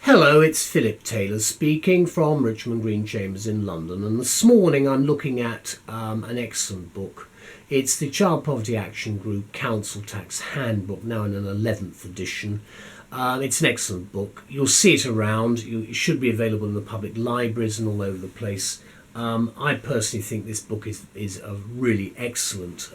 Hello, it's Phillip Taylor speaking from Richmond Green Chambers in London, and this morning I'm looking at an excellent book. It's the Child Poverty Action Group Council Tax Handbook, now in an 11th edition. It's an excellent book. You'll see it around. It should be available in the public libraries and all over the place. I personally think this book is a really excellent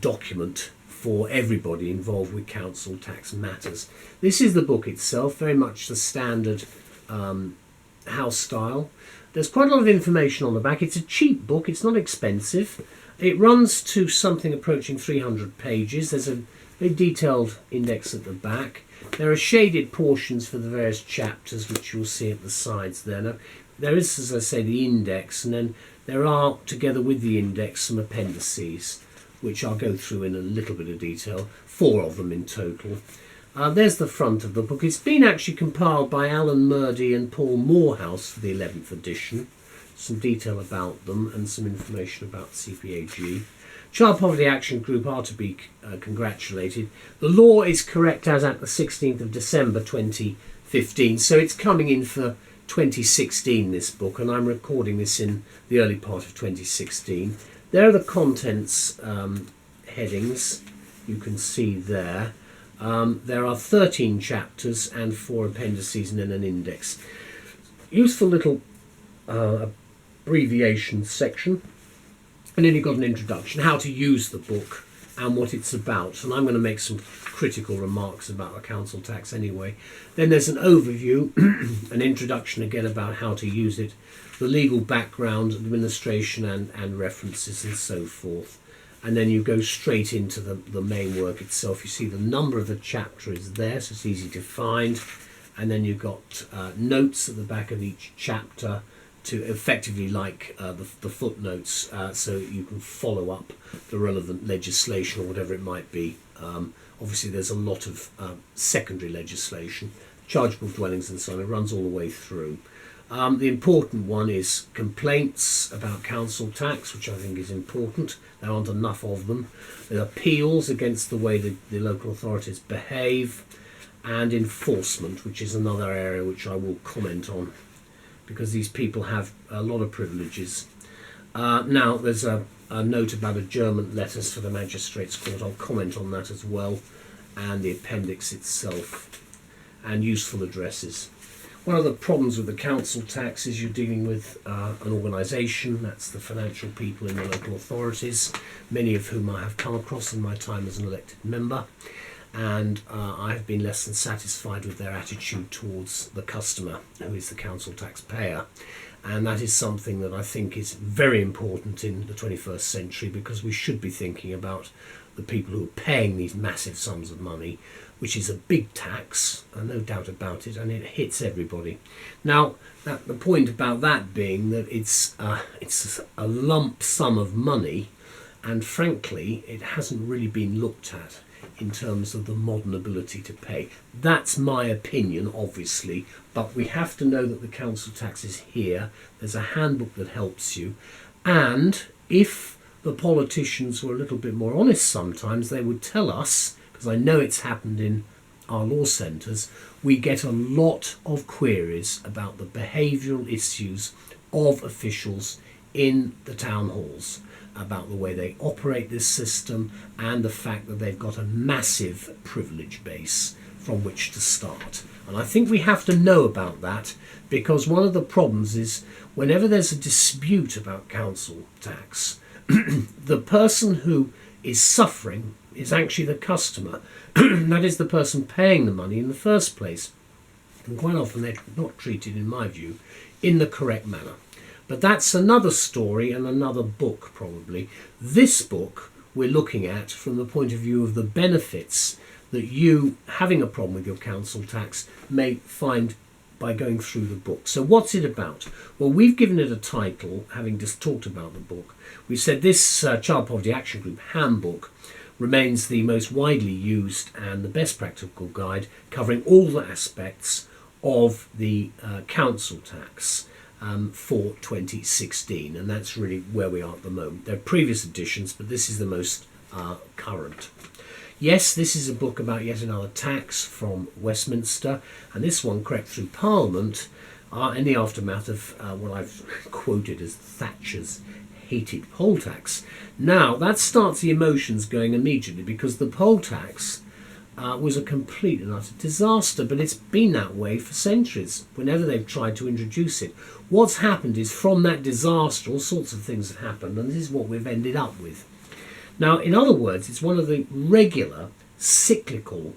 document for everybody involved with council tax matters. This is the book itself, very much the standard house style. There's quite a lot of information on the back. It's a cheap book, it's not expensive. It runs to something approaching 300 pages. There's a very detailed index at the back. There are shaded portions for the various chapters, which you'll see at the sides there. Now, there is, as I say, the index, and then there are, together with the index, some appendices, which I'll go through in a little bit of detail, 4 of them in total. There's the front of the book. It's been actually compiled by Alan Murdy and Paul Morehouse for the 11th edition. Some detail about them and some information about CPAG. Child Poverty Action Group are to be congratulated. The law is correct as at the 16th of December 2015, so it's coming in for 2016, this book, and I'm recording this in the early part of 2016. There are the contents headings you can see there. There are 13 chapters and 4 appendices and then an index. Useful little abbreviation section. And then you've got an introduction, how to use the book and what it's about. And I'm going to make some critical remarks about the council tax anyway. Then there's an overview, an introduction again about how to use it, the legal background, administration and references and so forth. And then you go straight into the main work itself. You see the number of the chapter is there, so it's easy to find. And then you've got notes at the back of each chapter to effectively like the footnotes, so you can follow up the relevant legislation or whatever it might be. Obviously there's a lot of secondary legislation, chargeable dwellings and so on. It runs all the way through. The important one is complaints about council tax, which I think is important. There aren't enough of them. There are appeals against the way the local authorities behave, and enforcement, which is another area which I will comment on, because these people have a lot of privileges. Now, there's a note about adjournment letters for the Magistrates' Court. I'll comment on that as well, and the appendix itself, and useful addresses. One of the problems with the council tax is you're dealing with an organisation, that's the financial people in the local authorities, many of whom I have come across in my time as an elected member, and I have been less than satisfied with their attitude towards the customer, who is the council taxpayer. And that is something that I think is very important in the 21st century, because we should be thinking about the people who are paying these massive sums of money, which is a big tax, no doubt about it, and it hits everybody. Now, the point about that being that it's a lump sum of money, and frankly, it hasn't really been looked at in terms of the modern ability to pay. That's my opinion, obviously, but we have to know that the council tax is here. There's a handbook that helps you, and if the politicians were a little bit more honest sometimes, they would tell us, because I know it's happened in our law centres, we get a lot of queries about the behavioural issues of officials in the town halls, about the way they operate this system and the fact that they've got a massive privilege base from which to start. And I think we have to know about that, because one of the problems is whenever there's a dispute about council tax, the person who is suffering is actually the customer. That is the person paying the money in the first place. And quite often they're not treated, in my view, in the correct manner. But that's another story and another book, probably. This book we're looking at from the point of view of the benefits that you, having a problem with your council tax, may find by going through the book. So what's it about? Well, we've given it a title, having just talked about the book. We said this Child Poverty Action Group Handbook remains the most widely used and the best practical guide covering all the aspects of the council tax for 2016, and that's really where we are at the moment. There are previous editions, but this is the most current. Yes, this is a book about yet another tax from Westminster, and this one crept through Parliament in the aftermath of what I've quoted as Thatcher's hated poll tax. Now, that starts the emotions going immediately, because the poll tax was a complete and utter disaster, but it's been that way for centuries whenever they've tried to introduce it. What's happened is, from that disaster, all sorts of things have happened, and this is what we've ended up with. Now, in other words, it's one of the regular cyclical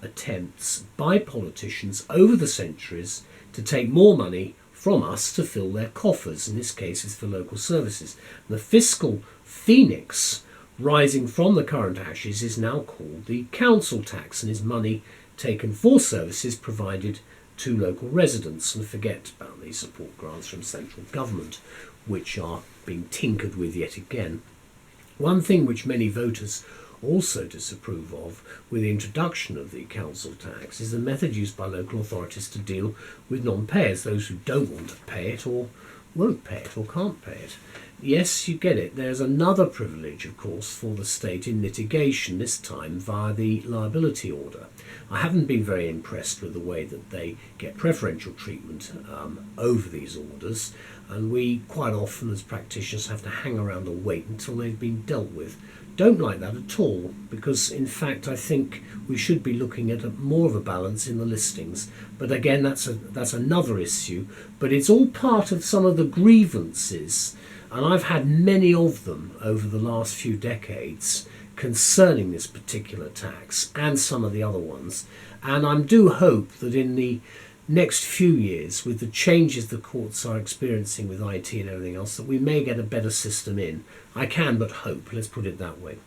attempts by politicians over the centuries to take more money from us to fill their coffers. In this case, it's for local services. The fiscal phoenix rising from the current ashes is now called the council tax, and is money taken for services provided to local residents. And forget about the support grants from central government, which are being tinkered with yet again. One thing which many voters also disapprove of with the introduction of the council tax is the method used by local authorities to deal with non-payers, those who don't want to pay it, or won't pay it, or can't pay it. Yes, you get it. There's another privilege, of course, for the state in litigation, this time via the liability order. I haven't been very impressed with the way that they get preferential treatment over these orders, and we quite often as practitioners have to hang around and wait until they've been dealt with. Don't like that at all, because in fact I think we should be looking at more of a balance in the listings. But again, that's another issue, but it's all part of some of the grievances, and I've had many of them over the last few decades concerning this particular tax and some of the other ones. And I do hope that in the next few years, with the changes the courts are experiencing with IT and everything else, that we may get a better system in. I can but hope, let's put it that way.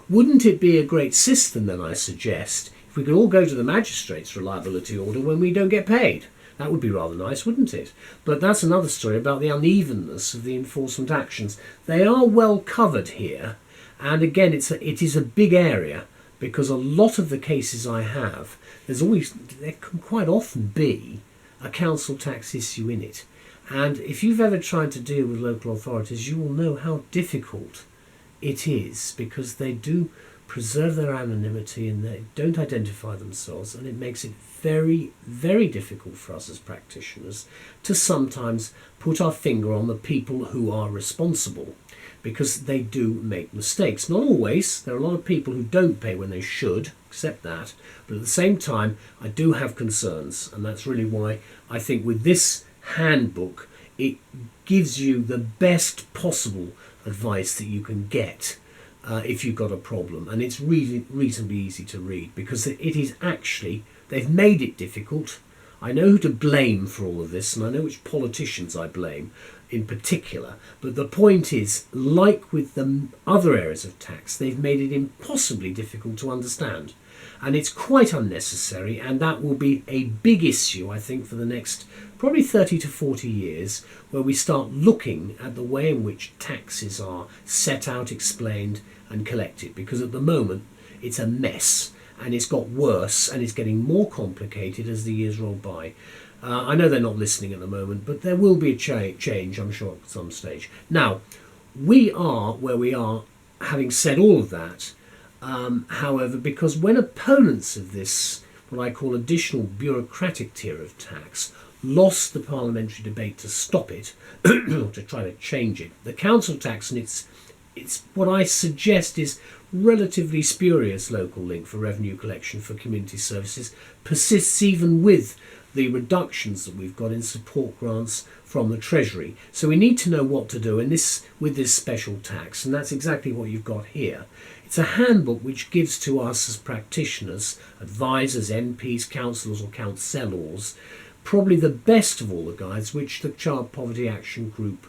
Wouldn't it be a great system then, I suggest, if we could all go to the magistrates for a liability order when we don't get paid? That would be rather nice, wouldn't it? But that's another story about the unevenness of the enforcement actions. They are well covered here, and again, it is a big area, because a lot of the cases I have, there can quite often be a council tax issue in it. And if you've ever tried to deal with local authorities, you will know how difficult it is, because they do preserve their anonymity and they don't identify themselves, and it makes it very, very difficult for us as practitioners to sometimes put our finger on the people who are responsible, because they do make mistakes. Not always. There are a lot of people who don't pay when they should, accept that, but at the same time I do have concerns, and that's really why I think with this handbook it gives you the best possible advice that you can get if you've got a problem, and it's really reasonably easy to read, because it is actually, they've made it difficult. I know who to blame for all of this, and I know which politicians I blame in particular, but the point is, like with the other areas of tax, they've made it impossibly difficult to understand, and it's quite unnecessary, and that will be a big issue, I think, for the next probably 30 to 40 years, where we start looking at the way in which taxes are set out, explained and collected, because at the moment it's a mess, and it's got worse, and it's getting more complicated as the years roll by. I know they're not listening at the moment, but there will be a change, I'm sure, at some stage. Now, we are where we are, having said all of that, however, because when opponents of this, what I call additional bureaucratic tier of tax, lost the parliamentary debate to stop it, or to try to change it, the council tax and its what I suggest is relatively spurious local link for revenue collection for community services persists even with the reductions that we've got in support grants from the Treasury. So we need to know what to do with this special tax, and that's exactly what you've got here. It's a handbook which gives to us as practitioners, advisors, MPs, councillors or councillors, probably the best of all the guides which the Child Poverty Action Group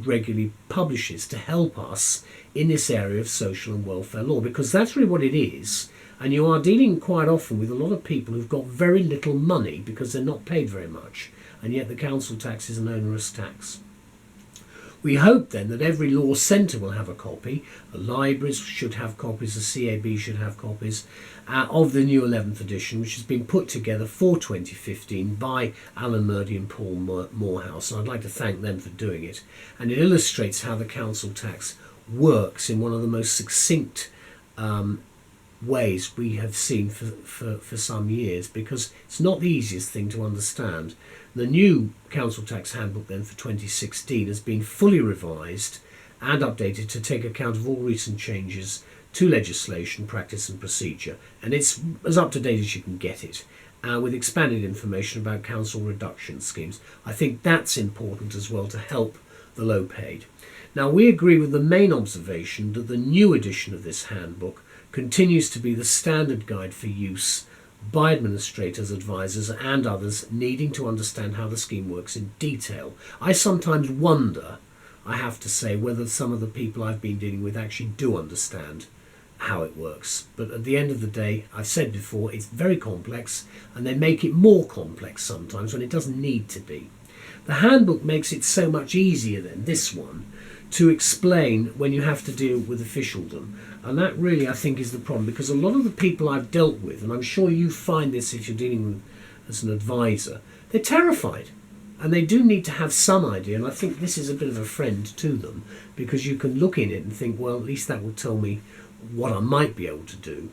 regularly publishes to help us in this area of social and welfare law, because that's really what it is. And you are dealing quite often with a lot of people who've got very little money because they're not paid very much, and yet the council tax is an onerous tax. We hope then that every law centre will have a copy, the libraries should have copies, the CAB should have copies of the new 11th edition, which has been put together for 2015 by Alan Murdy and Paul Morehouse, and I'd like to thank them for doing it. And it illustrates how the council tax works in one of the most succinct ways we have seen for some years, because it's not the easiest thing to understand. The new Council Tax Handbook then for 2016 has been fully revised and updated to take account of all recent changes to legislation, practice and procedure, and it's as up to date as you can get it, with expanded information about council reduction schemes. I think that's important as well to help the low paid. Now, we agree with the main observation that the new edition of this handbook continues to be the standard guide for use by administrators, advisors and others needing to understand how the scheme works in detail. I sometimes wonder, I have to say, whether some of the people I've been dealing with actually do understand how it works. But at the end of the day, I've said before, it's very complex, and they make it more complex sometimes when it doesn't need to be. The handbook makes it so much easier than this one to explain when you have to deal with officialdom. And that really, I think, is the problem, because a lot of the people I've dealt with, and I'm sure you find this if you're dealing with as an advisor, they're terrified. And they do need to have some idea, and I think this is a bit of a friend to them, because you can look in it and think, well, at least that will tell me what I might be able to do.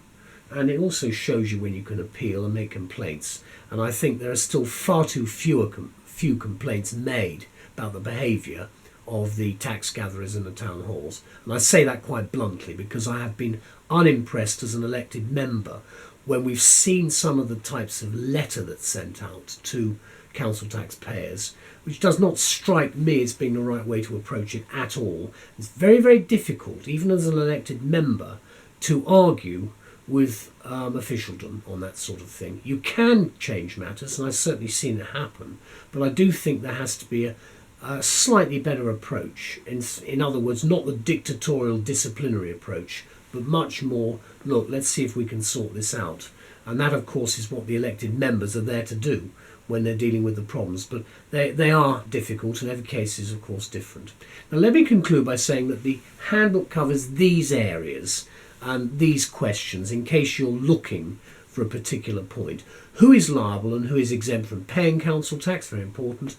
And it also shows you when you can appeal and make complaints. And I think there are still far too few complaints made about the behaviour of the tax gatherers in the town halls. And I say that quite bluntly, because I have been unimpressed as an elected member when we've seen some of the types of letter that's sent out to council taxpayers, which does not strike me as being the right way to approach it at all. It's very, very difficult, even as an elected member, to argue with officialdom on that sort of thing. You can change matters, and I've certainly seen it happen, but I do think there has to be a slightly better approach. In other words, not the dictatorial disciplinary approach, but much more, look, let's see if we can sort this out. And that, of course, is what the elected members are there to do when they're dealing with the problems. But they are difficult, and every case is, of course, different. Now, let me conclude by saying that the handbook covers these areas and these questions in case you're looking for a particular point. Who is liable and who is exempt from paying council tax? Very important.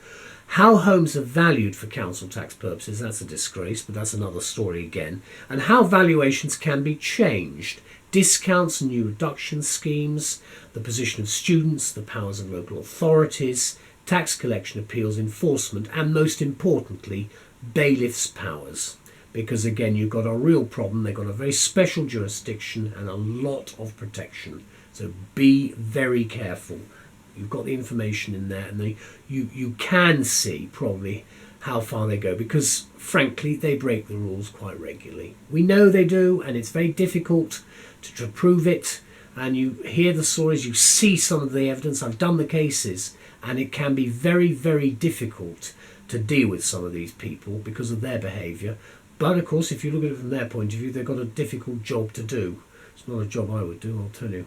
How homes are valued for council tax purposes, that's a disgrace, but that's another story again. And how valuations can be changed. Discounts and new reduction schemes, the position of students, the powers of local authorities, tax collection appeals, enforcement, and most importantly, bailiffs' powers. Because again, you've got a real problem. They've got a very special jurisdiction and a lot of protection. So be very careful. You've got the information in there, and you can see probably how far they go, because frankly they break the rules quite regularly. We know they do, and it's very difficult to prove it, and you hear the stories, you see some of the evidence. I've done the cases, and it can be very, very difficult to deal with some of these people because of their behaviour. But of course, if you look at it from their point of view, they've got a difficult job to do. It's not a job I would do, I'll tell you.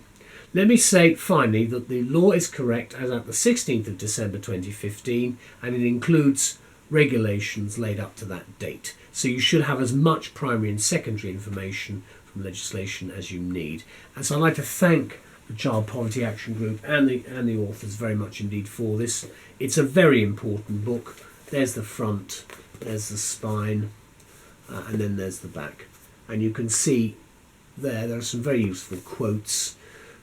Let me say finally that the law is correct as at the 16th of December 2015, and it includes regulations laid up to that date. So you should have as much primary and secondary information from legislation as you need. And so I'd like to thank the Child Poverty Action Group and the authors very much indeed for this. It's a very important book. There's the front, there's the spine, and then there's the back. And you can see there are some very useful quotes.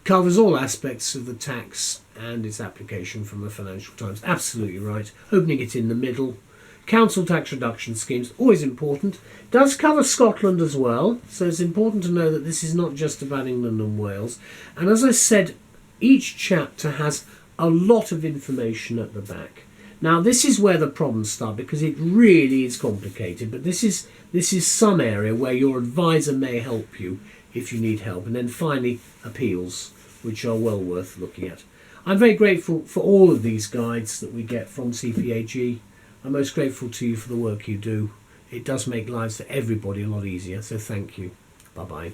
Covers all aspects of the tax and its application from the Financial Times. Absolutely right. Opening it in the middle. Council tax reduction schemes, always important. Does cover Scotland as well, so it's important to know that this is not just about England and Wales. And as I said, each chapter has a lot of information at the back. Now, this is where the problems start, because it really is complicated, but this is some area where your advisor may help you if you need help. And then finally, appeals, which are well worth looking at. I'm very grateful for all of these guides that we get from CPAG. I'm most grateful to you for the work you do. It does make lives for everybody a lot easier, so thank you. Bye-bye.